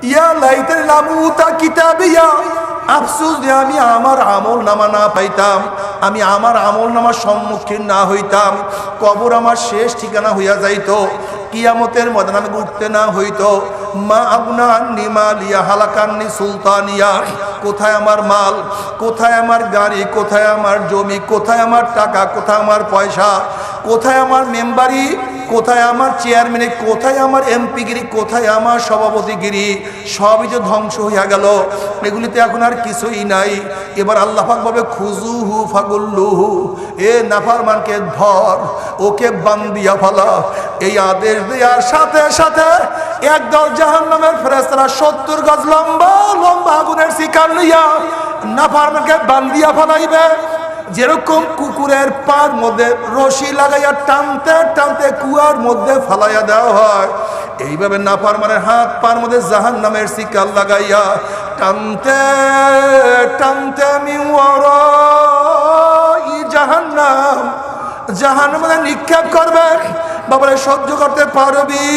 ইয়া লাইতানি লাম উতা কিতাবিয়া, আফসোস যে আমি আমার আমল নামা না পাইতাম, আমি আমার আমল নামার সম্মুখীন না হইতাম, কবর আমার শেষ ঠিকানা হইয়া যাইতো, কিয়ামতের ময়দানে আমি উঠতে না হইতো। মা আবনা আন্নি মালিয়া হালাকান্নি সুলতানিয়া, কোথায় আমার মাল, কোথায় আমার গাড়ি, কোথায় আমার জমি, কোথায় আমার টাকা, কোথায় আমার পয়সা, কোথায় আমার মেম্বারি, কোথায় আমার চেয়ারম্যানে, কোথায় আমার এমপিগিরি, কোথায় আমার সভাপতিগিরি, সবই যে ধ্বংস হইয়া গেল, এগুলিতে এখন আর কিছুই নাই। এবার আল্লাহ পাক বলবে খুজুহু ফাগুল্লুহু, এ নাফরমানকে ধর, ওকে বান্দিয়া ফেলা। এই আদেশ দেওয়ার সাথে সাথে একদল জাহান্নামের ফেরেশতারা 70 গজ লম্বা লম্বা আগুনের শিকার লইয়া নাফরমানকে বান্দিয়া ফেলাইবে। যেরকম কুকুরের পার মধ্যে রশি লাগাইয়া টানতে টানতে কুয়ার মধ্যে ফালাইয়া দেওয়া হয়, এইভাবে নাফরমানের হাত পার মধ্যে জাহান্নামের শিকার লাগাইয়া টানতে টানতে জাহান্নাম জাহান্নামে নিক্ষেপ করবে। বাবারে সহ্য করতে পারবি?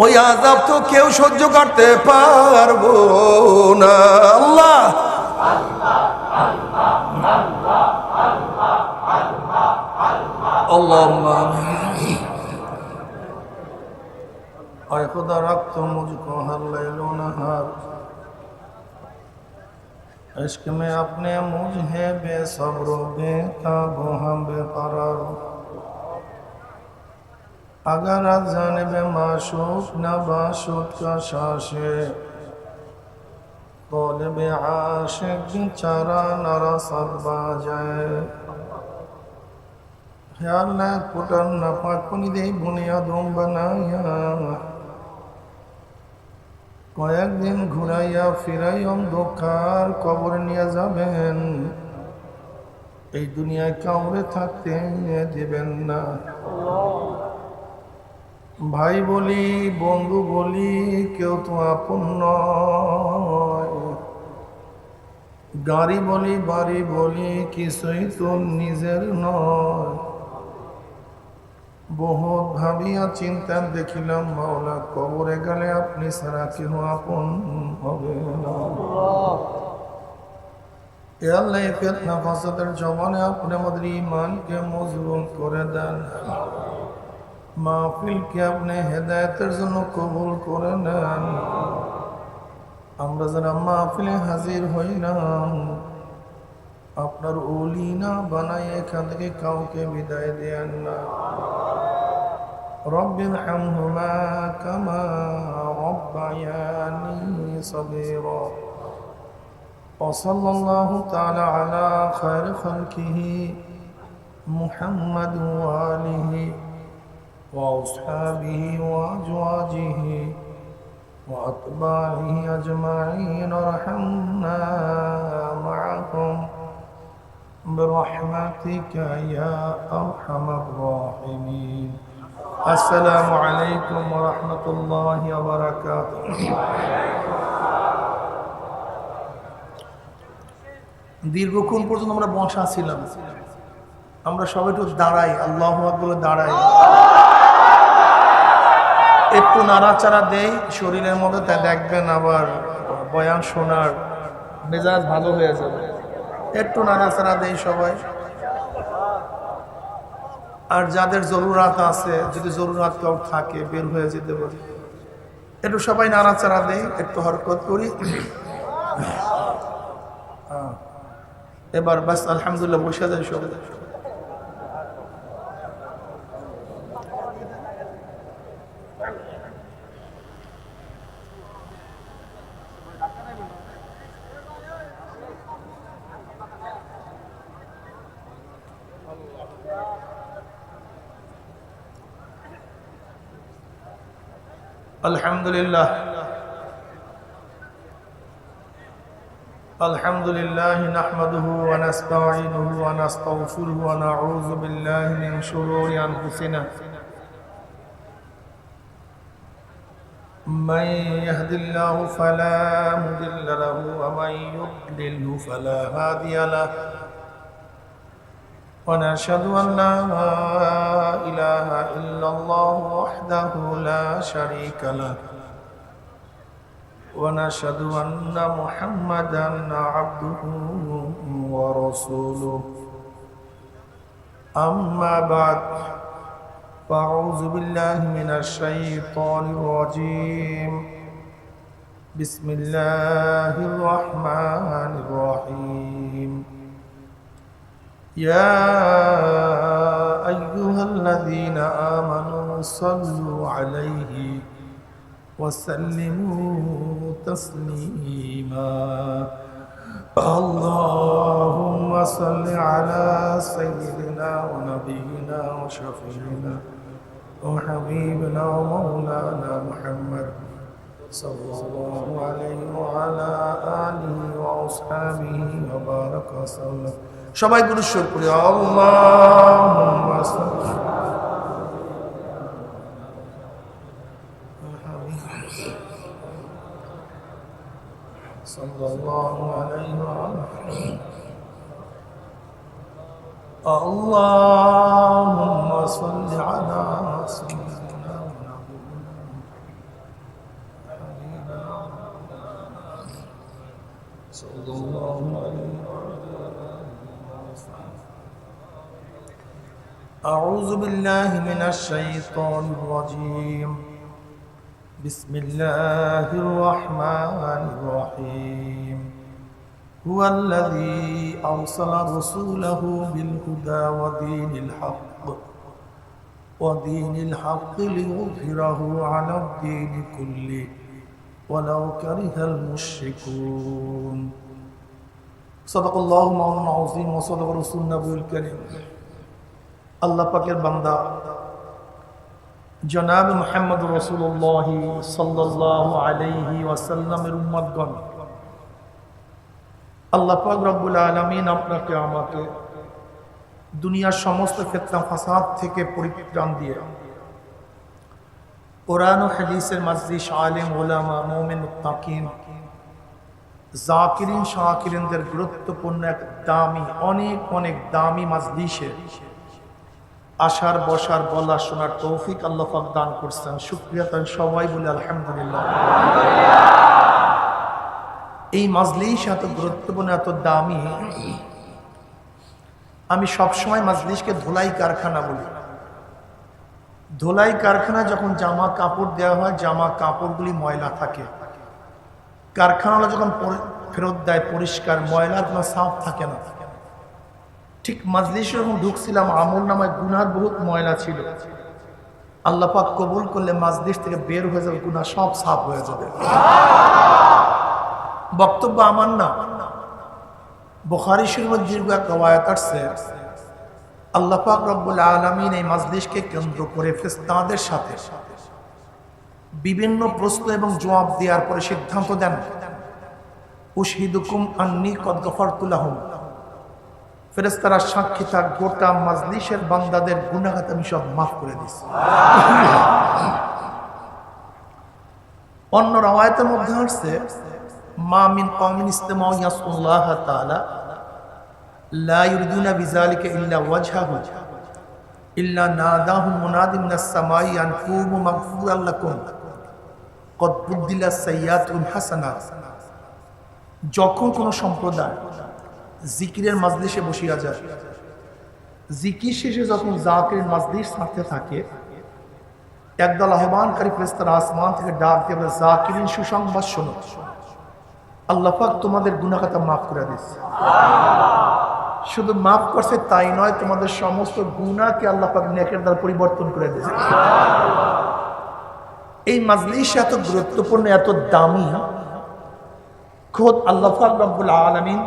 ওই আযাব তো কেউ সহ্য করতে পারবো না। আল্লাহ अल्लाहुम्मा आए खुदा रख तो मुझको हर लैलो नहार, इश्क में अपने मुझे बेसब्र बेकाबू हम बेकरार, अगर आज जानिबे माशूक न बाशूक का शाशे, तौलिबे आशिक बेचारा नरा सब बाजाए। ख्याल न कुटर न पाकनी दे बुनियादों बनाया, কয়েকদিন ঘুরাইয়া ফিরাই অন্ধকার কবর নিয়ে যাবেন, এই দুনিয়ায় কাউরে থাকতে দিবেন না। ভাই বলি বন্ধু বলি কেউ তো আপন নয়, গাড়ি বলি বাড়ি বলি কিছুই তো নিজের নয়। বহুত ভাবিয়া চিন্তা দেখিলাম মাওলা, কবরে গেলে আপনি ছাড়া কেউ আপন হবে না। এ আল্লাহ ফিতনা ফাসাদের জমানে আপনি আমাদের ঈমানকে মজবুত করে দেন, মাহফিলকে আপনি হেদায়েতের জন্য কবুল করে নেন। আমরা যারা মাহফিলে হাজির হইলাম আপনার ওলি না বানাই এখান থেকে কাউকে বিদায় দেন না। رب ارحمهما كما ربياني صغيرا، وصلى الله تعالى على خير خلقه محمد وآله وأصحابه وأزواجه وأتباعه أجمعين، ارحمنا معهم برحمتك يا أرحم الراحمين। আসসালামু আলাইকুম ওয়া রাহমাতুল্লাহি ওয়া বারাকাতুহু। দীর্ঘক্ষণ পর্যন্ত আমরা বসা ছিলাম, আমরা সবাই একটু দাঁড়াই, আল্লাহু আকবার দাঁড়াই, একটু নাড়াচাড়া দেই শরীরের মধ্যে, তা দেখবেন আবার বয়ান শোনার মেজাজ ভালো হয়ে যাবে। একটু নাড়াচাড়া দেই সবাই। আর যাদের জরুরাত আছে, যদি জরুরাত কেউ থাকে বের হয়ে যেতে পারে, একটু সবাই নাড়াচাড়া দেই, একটু হরকত করি। এবার বাস আলহামদুলিল্লাহ বসে যায় সবাই। আলহামদুলিল্লাহ আলহামদুলিল্লাহ নাহমাদুহু ওয়া নাস্তাঈনুহু ওয়া নাস্তাগফিরুহু ওয়া নাউযু বিল্লাহি মিন শুরুরি আনফুসিনা মান ইয়াহদিল্লাহু ফালা মুদিল্লা লাহু ওয়া মান ইউদ্লিলহু ফালা হাদিয়া লাহু ونشهد أن لا إله إلا الله وحده لا شريك له ونشهد أن محمدا عبده ورسوله أما بعد فأعوذ بالله من الشيطان الرجيم بسم الله الرحمن الرحيم يا أيها الذين آمنوا صلوا عليه وسلموا تسليما اللهم صل على سيدنا ونبينا وشفيعنا وحبيبنا ومولانا محمد صلى الله عليه وعلى آله وأصحابه وبارك وسلم সবাই গুরু শুকর আল্লাহুম্মা সাল্লি সাল্লাল্লাহু আলাইহি ওয়া আল্লাহুম্মা সাল্লি আলা সাইয়্যিদিনা ওয়া নাবিয়িনা সাল্লাল্লাহু আলাইহি ওয়া أعوذ بالله من الشيطان الرجيم بسم الله الرحمن الرحيم هو الذي أرسل رسوله بالهدى ودين الحق ليظهره على الدين كله ولو كره المشركون صدق الله مولانا العظيم وصدق رسول النبي الكريم আল্লাহ পাকের বান্দা জনাব মুহাম্মদ রাসূলুল্লাহ সাল্লাল্লাহু আলাইহি ওয়াসাল্লামের উম্মতগণ, আল্লাহ পাক রব্বুল আলামিন আপনাকে আমাকে দুনিয়ার সমস্ত ফিতনা ফাসাদ থেকে পরিত্রাণ দিয়ে কোরআন ও হাদিসের মাজলিস, আলেম ওলামা, মুমিন মুত্তাকিন, জাকিরিন শাকিরিনদের গুরুত্বপূর্ণ এক দামি অনেক দামি মাজলিসে আসার বসার বলা শোনার তৌফিক আল্লাহ পাক দান করছেন। শুকরিয়া তাই সবাই বলে আলহামদুলিল্লাহ। এই মাজলিস এত গুরুত্বপূর্ণ, এত দামি। আমি সবসময় মাজলিসকে ধোলাই কারখানা বলি। ধোলাই কারখানা যখন জামা কাপড় দেওয়া হয়, জামা কাপড়গুলি ময়লা থাকে, কারখানাওয়ালা যখন ফেরত দেয় পরিষ্কার, ময়লার কোনো সাফ থাকে না। ঠিক মাজলিসে যখন ঢুকছিলাম, আমল নামায় গুনার বহুত ময়লা ছিল। আল্লাহ পাক কবুল করলে মাজলিস থেকে বের হয়ে যাবে, গুনাহ সব সাফ হয়ে যাবে। বক্তব্য আমার না, বুখারী শরীফের দীর্ঘ এক রওয়ায়াত আছে, আল্লাহ পাক রব্বুল আলামিন এই মাজলিসকে কেন্দ্র করে ফেরেশতাদের সাথে বিভিন্ন প্রশ্ন এবং জবাব দেওয়ার পরে সিদ্ধান্ত দেন, উশহিদুকুম আন্নী কদ গফারতু লাহুম, ফেরেশতারা সাক্ষী থাক, গোটা মাজলিসের বান্দাদের গুনাহ আমি সব মাফ করে দিছি। অন্য রওয়ায়াতের মধ্যে আছে, মা মিন কওমিন ইসতামাউ ইয়াসুল্লাহ তাআলা লা ইউরিদুনা বিযালিকা ইল্লা ওয়াজহাহু ইল্লা নাদাহুম মুনাদি মিনাস সামাই আন কুমু মাগফুরাল লাকুম কদ বুদ্দিলা সাইয়্যাতুন হাসানাত। যখন কোনো সম্প্রদায় জিকিরের মাজলিসে বসিয়া যায়, জিকির শেষে যখন জাকিরের মাজলিস থাকতে থাকে, একদল আহ্বানকারী ফেরেশতারা আসমান থেকে ডাক দিয়ে বলে, জাকিরিন সুসংবাদ শোনো, আল্লাহ পাক তোমাদের গুনাহ খাতা মাফ করে দিয়েছে। শুধু মাফ করছে তাই নয়, তোমাদের সমস্ত গুনাহকে আল্লাহ পাক নেকের দ্বারা পরিবর্তন করে দিয়েছে। এই মাজলিস এত গুরুত্বপূর্ণ, এত দামি, খোদ আল্লাহ পাক রব্বুল আলামিন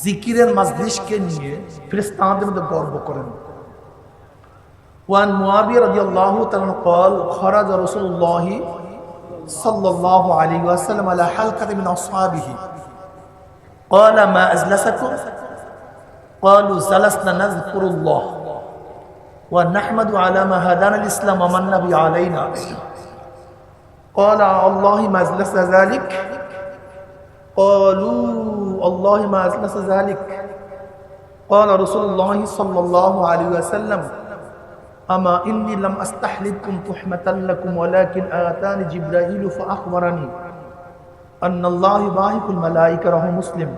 জিকিরের মাজলিসকে নিয়ে ফেরেশতাদের মধ্যে গর্ব করেন। ওয়ান মুআবিয়া রাদিয়াল্লাহু তাআলা قال خرج رسول الله صلى الله عليه وسلم على حلقة من أصحابه قال ما أجلسكم قالوا جلسنا نذكر الله ونحمد على ما هدانا الإسلام ومن به علينا قال الله ما أجلس ذلك قالوا الله ما أجلس ذلك قال رسول الله صلى الله عليه وسلم أما إني لم أستحلبكم تحمة لكم ولكن آتاني جبرائيل فأخبرني अन्नल्लाहु बाहिकुल मलाइका रह मुस्लिम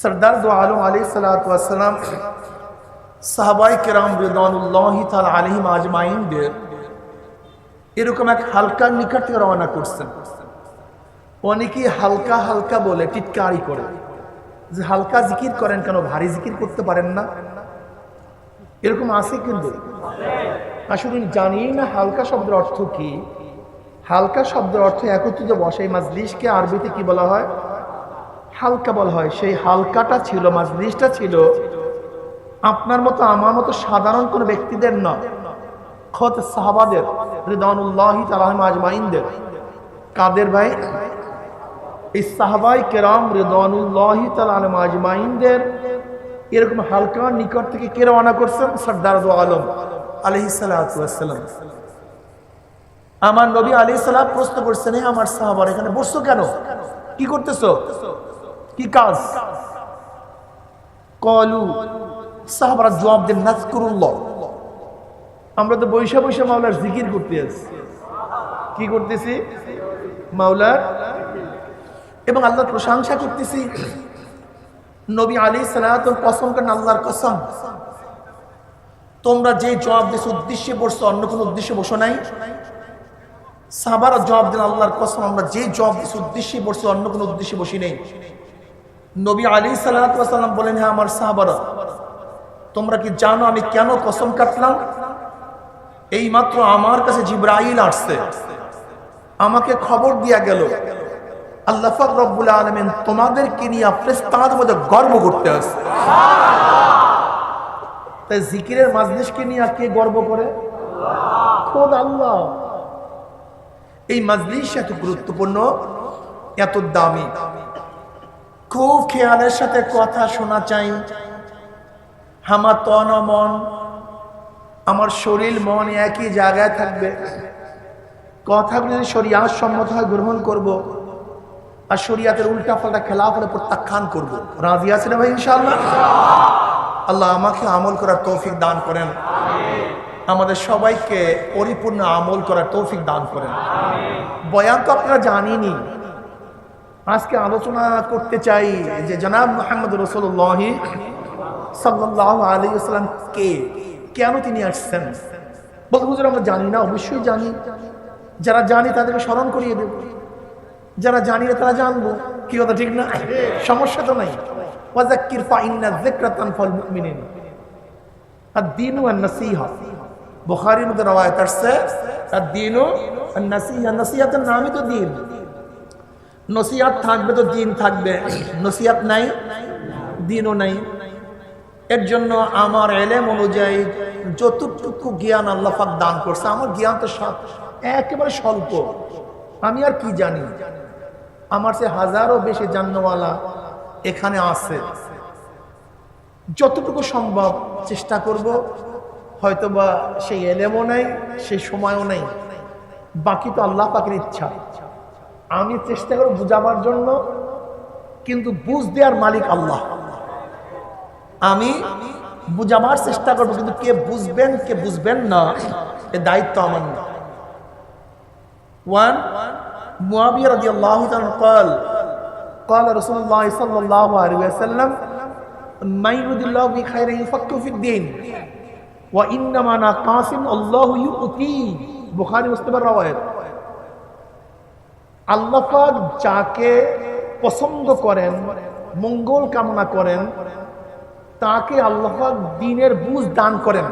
सरदार दो आलम अलैहिस्सलातु वस्सलाम সাহাবায়ে কেরাম রিদওয়ানুল্লাহি তাআলা আলাইহিম আজমাইনদের এরকম এক হালকার নিকট থেকে রওনা করছেন। অনেকেই হালকা হালকা বলে টিটকারি করে যে হালকা জিকির করেন কেন, ভারী জিকির করতে পারেন না? এরকম আছে কিন্তু আসলে জানি না হালকা শব্দের অর্থ কি। হালকা শব্দের অর্থ একত্রিত বসে। এই মাজলিসকে আরবিতে কি বলা হয়? হালকা বলা হয়। সেই হালকাটা ছিল, মাজলিসটা ছিল আপনার মতো আমার মতো সাধারণ কোন ব্যক্তিদের না, খোদ সাহাবাদের রিদওয়ানুল্লাহি তাআলা আলাইহিম আজমাইনদের। কাদের ভাই? এই সাহাবায়ে কেরাম রিদওয়ানুল্লাহি তাআলা আলাইহিম আজমাইনদের এরকম হালকা নিকট থেকে কে রওনা করছেন? সরদার দো আলম আলাইহিস সালাতু ওয়াস সালাম। আমার নবী আলাইহিস সালাম প্রশ্ন করছেন, হে আমার সাহাবারা, এখানে বসছো কেন? কি করতেছো? কি কাজ? কলু, সাহাবারা জবাব দেন, নাযকুরুল্লাহ, আমরা তো বৈশা বৈশা মাওলার জিকির করতে আছি। কি করতেছি? মাওলার এবং আল্লাহর প্রশংসা করতেছি। নবী আলাইহিস সালাতু কসম করেন, আল্লাহর কসম, তোমরা যে জবাব দিছো উদ্দেশ্যে বসছো, অন্য কোনো উদ্দেশ্যে বসো নাই। সাহাবারা জবাব দেন, আল্লাহর কসম, আমরা যে জবাব দিছো উদ্দেশ্যে বসছি, অন্য কোনো উদ্দেশ্যে বসি নেই। নবী আলাইহিস সালাতু ওয়াস সালাম বলেন, হ্যাঁ আমার সাহাবারা, তোমরা কি জানো আমি কেন কসম কাটলাম? এই মাত্র আমার কাছে জিবরাইল আসছে, আমাকে খবর দিয়া গেল আল্লাহ পাক রব্বুল আলামিন তোমাদেরকে নিয়ে ফেরেশতাদের মধ্যে গর্ব করতে আসছে। তাই জিকিরের মাজলিসকে নিয়ে কে গর্ব করে? খোদ আল্লাহ। এই মাজলিস এত গুরুত্বপূর্ণ, এত দামি, খুব খেয়ালের সাথে কথা শোনা চাই। আমার তন মন, আমার শরীর মন একই জায়গায় থাকবে। কথাগুলো যদি শরিয়াত সম্মত হয় গ্রহণ করব, আর শরিয়াতের উল্টা পাল্টা খেলাফ হলে প্রত্যাখ্যান করব। রাজি আছেন ভাই ইনশাআল্লাহ? আল্লাহ আমাকে আমল করার তৌফিক দান করেন, আমাদের সবাইকে পরিপূর্ণ আমল করার তৌফিক দান করেন। বয়ান তো আপনারা জানেনই। আজকে আলোচনা করতে চাই যে জনাব মুহাম্মদ রাসূলুল্লাহ সাল্লাল্লাহু আলাইহি ওয়াসাল্লাম কে, কেন তিনি আসছেন। বলতে হুজুর আমরা জানি না। অবশ্যই জানি। যারা জানি তাদেরকে স্মরণ করিয়ে দেব, যারা জানি না তারা জানবো। কি কথা ঠিক না? সমস্যা তো নাই। ওয়াযাক্কির ফাইন্না যিকরা তানফাউল মুমিনিন। আদ-দীনু আন-নাসীহা, বুখারীর মধ্যে রওয়ায়াত আছে, আদ-দীনু আন-নাসীহা। নসিহতের নামই তো দ্বীন। নসিহত থাকবে তো দ্বীন থাকবে, নসিহত নাই দ্বীনও নাই। এর জন্য আমার ইলম অনুযায়ী যতটুকু জ্ঞান আল্লাহ পাক দান করছে, আমার জ্ঞান তো একেবারে স্বল্প। আমি আর কি জানি? আমার সে হাজারও বেশি জান্নওয়ালা এখানে আছে। যতটুকু সম্ভব চেষ্টা করব। হয়তোবা সেই ইলমও নাই, সেই সময়ও নাই, বাকি তো আল্লাহ পাকের ইচ্ছা। আমি চেষ্টা করব বুঝাবার জন্য, কিন্তু বুঝ দেওয়ার মালিক আল্লাহ। আমি বুঝাবার চেষ্টা করবো, কিন্তু কে বুঝবেন কে বুঝবেন না এ দায়িত্ব আমার না। ওয়ান মুআবিয়া রাদিয়াল্লাহু তাআলা قال قال رسول الله صلى الله عليه وسلم من يريد الله به خيرا يفقهه في الدين وانما انا قاسم الله يؤتي। বুখারী মুসলিমের রওয়ায়াত। আল্লাহ পাক যাকে পছন্দ করেন, মঙ্গল কামনা করেন, তাকে আল্লাহ পাক দ্বীনের বুঝ দান করেন।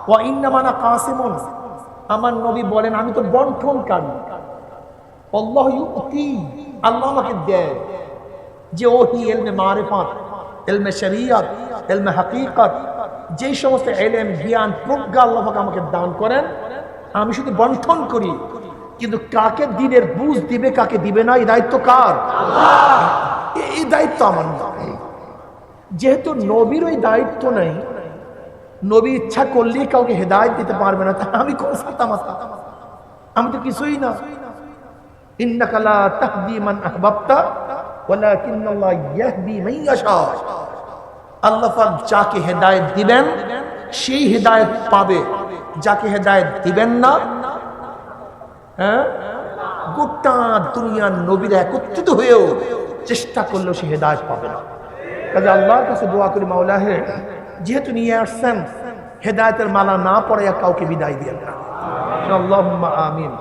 ওয়া ইন্নামা আনা কাসিমুন, আমার নবী বলেন আমি তো বন্টনকারী। আল্লাহ ইউতি, আল্লাহ আমাকে দেয়। যে ওহি ইলমে মারিফাত, ইলমে শরিয়ত, ইলমে হাকিকত, যে সমস্ত ইলম জ্ঞান প্রজ্ঞা আল্লাহ পাক আমাকে দান করেন, আমি শুধু বন্টন করি। কিন্তু কাকে দ্বীনের বুঝ দিবে কাকে দিবে না, এই দায়িত্ব কার? আল্লাহ। এই দায়িত্ব আমার না। যেহেতু নবীর ওই দায়িত্ব নাই, নবী ইচ্ছা করলেই কাউকে হেদায়েত দিতে পারবে না, তা আমি কোন সাতামাতা? আমি তো কিছুই না। ইন্নাকা লা তাহদি মান আহবাবতা ওয়ালাকিন্নাল্লাহ ইয়াহদি মান ইয়াশা। আল্লাহ পাক যাকে হেদায়েত দিবেন সেই হেদায়েত পাবে, যাকে হেদায়েত দিবেন না গোটা দুনিয়ার নবীরা একত্রিত হয়েও চেষ্টা করলেও সে হেদায়েত পাবে না। কাজে আল্লাহর কাছে দোয়া করি, মাওলা হে, যেহেতু নিয়ে আসছেন, হেদায়েতের মালা না পড়ে কাউকে বিদায় দিয়েন না। আল্লাহুম্মা আমিন।